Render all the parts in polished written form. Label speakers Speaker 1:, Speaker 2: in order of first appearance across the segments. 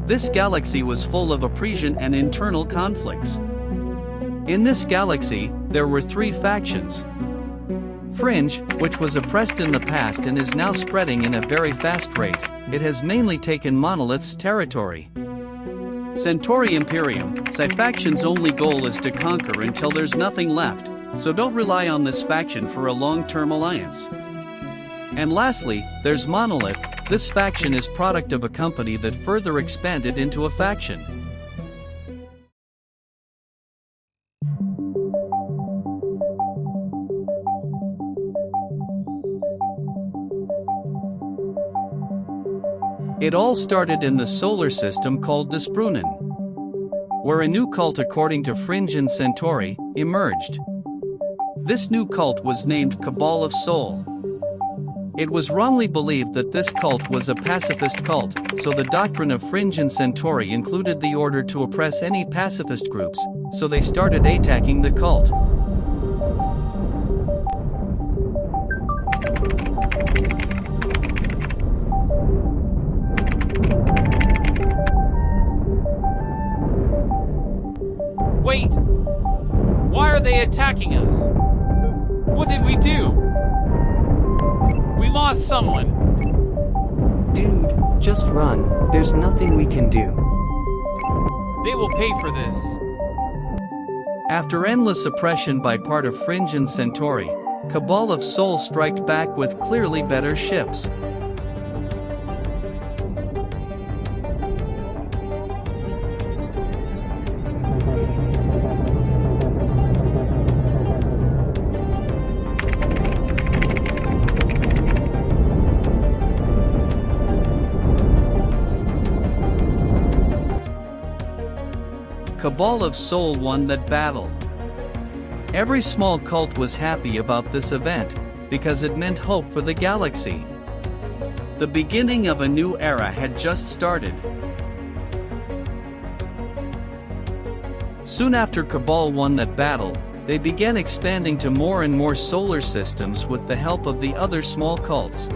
Speaker 1: This galaxy was full of oppression and internal conflicts. In this galaxy, there were three factions. Fringe, which was oppressed in the past and is now spreading in a very fast rate, it has mainly taken Monolith's territory. Centauri Imperium, faction's only goal is to conquer until there's nothing left, so don't rely on this faction for a long-term alliance. And lastly, there's Monolith. This faction is product of a company that further expanded into a faction. It all started in the solar system called Desprunen, where a new cult according to Fringe and Centauri emerged. This new cult was named Cabal of Sol. It was wrongly believed that this cult was a pacifist cult, so the doctrine of Fringe and Centauri included the order to oppress any pacifist groups, so they started attacking the cult.
Speaker 2: Wait! Why are they attacking us? What did we do? We lost someone.
Speaker 3: Dude, just run. There's nothing we can do.
Speaker 2: They will pay for this.
Speaker 1: After endless oppression by part of Fringe and Centauri, Cabal of Sol striked back with clearly better ships. Cabal of Sol won that battle. Every small cult was happy about this event, because it meant hope for the galaxy. The beginning of a new era had just started. Soon after Cabal won that battle, they began expanding to more and more solar systems with the help of the other small cults.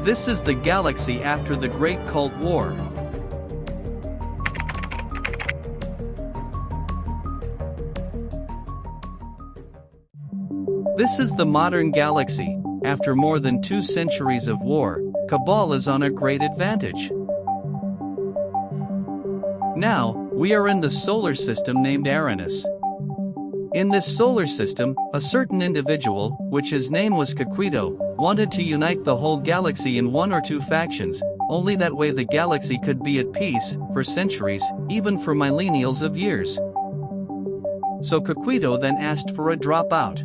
Speaker 1: This is the galaxy after the Great Cult War. This is the modern galaxy. After more than 2 centuries of war, Cabal is on a great advantage. Now, we are in the solar system named Aranus. In this solar system, a certain individual, which his name was COQUITO, wanted to unite the whole galaxy in 1 or 2 factions, only that way the galaxy could be at peace, for centuries, even for millennials of years. So COQUITO then asked for a dropout.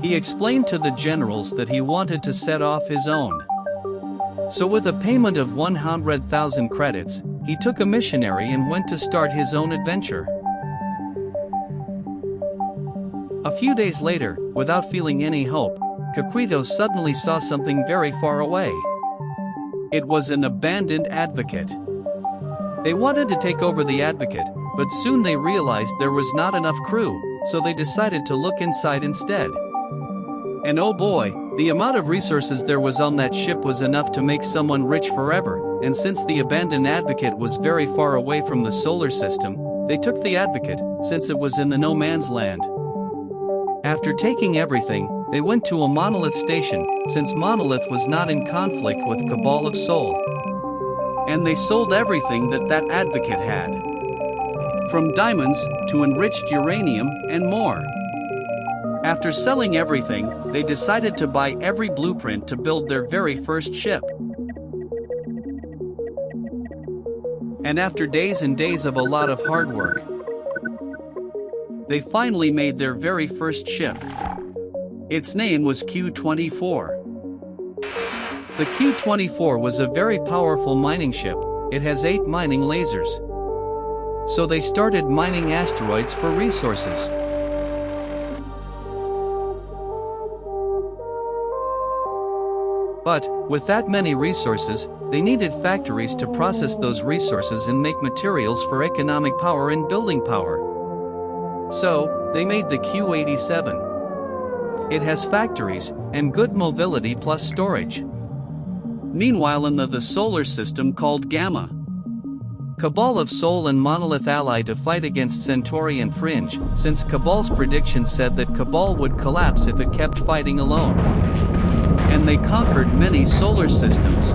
Speaker 1: He explained to the generals that he wanted to set off his own. So with a payment of 100,000 credits, he took a missionary and went to start his own adventure. A few days later, without feeling any hope, COQUITO suddenly saw something very far away. It was an abandoned advocate. They wanted to take over the advocate, but soon they realized there was not enough crew, so they decided to look inside instead. And oh boy, the amount of resources there was on that ship was enough to make someone rich forever, and since the abandoned advocate was very far away from the solar system, they took the advocate, since it was in the no man's land. After taking everything, they went to a Monolith station, since Monolith was not in conflict with Cabal of Sol. And they sold everything that advocate had. From diamonds, to enriched uranium, and more. After selling everything, they decided to buy every blueprint to build their very first ship. And after days and days of a lot of hard work, they finally made their very first ship. Its name was Q-24. The Q-24 was a very powerful mining ship. It has 8 mining lasers. So they started mining asteroids for resources. But, with that many resources, they needed factories to process those resources and make materials for economic power and building power. So, they made the Q87. It has factories, and good mobility plus storage. Meanwhile in the solar system called Gamma, Cabal of Sol and Monolith ally to fight against Centauri and Fringe, since Cabal's prediction said that Cabal would collapse if it kept fighting alone. And they conquered many solar systems.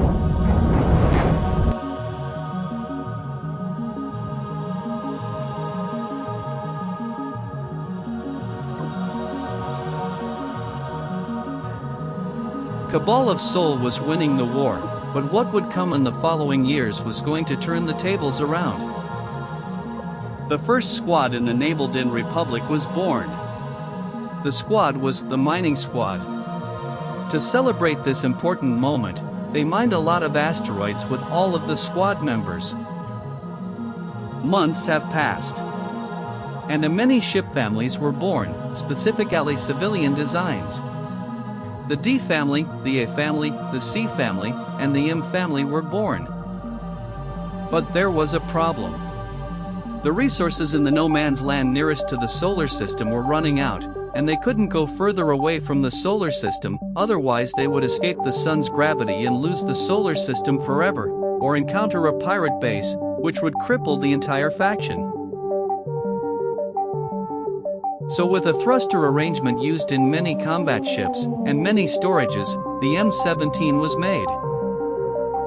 Speaker 1: Cabal of Sol was winning the war, but what would come in the following years was going to turn the tables around. The first squad in the Navaldine Republic was born. The squad was the Mining Squad. To celebrate this important moment, they mined a lot of asteroids with all of the squad members. Months have passed, and many ship families were born, specifically civilian designs. The D family, the A family, the C family, and the M family were born. But there was a problem. The resources in the no man's land nearest to the solar system were running out, and they couldn't go further away from the solar system, otherwise they would escape the sun's gravity and lose the solar system forever, or encounter a pirate base, which would cripple the entire faction. So with a thruster arrangement used in many combat ships, and many storages, the M17 was made.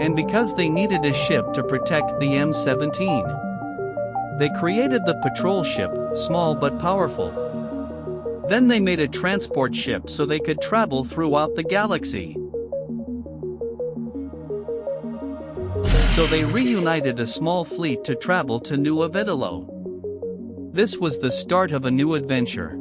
Speaker 1: And because they needed a ship to protect the M17, they created the patrol ship, small but powerful. Then they made a transport ship so they could travel throughout the galaxy. So they reunited a small fleet to travel to New Avidolo. This was the start of a new adventure.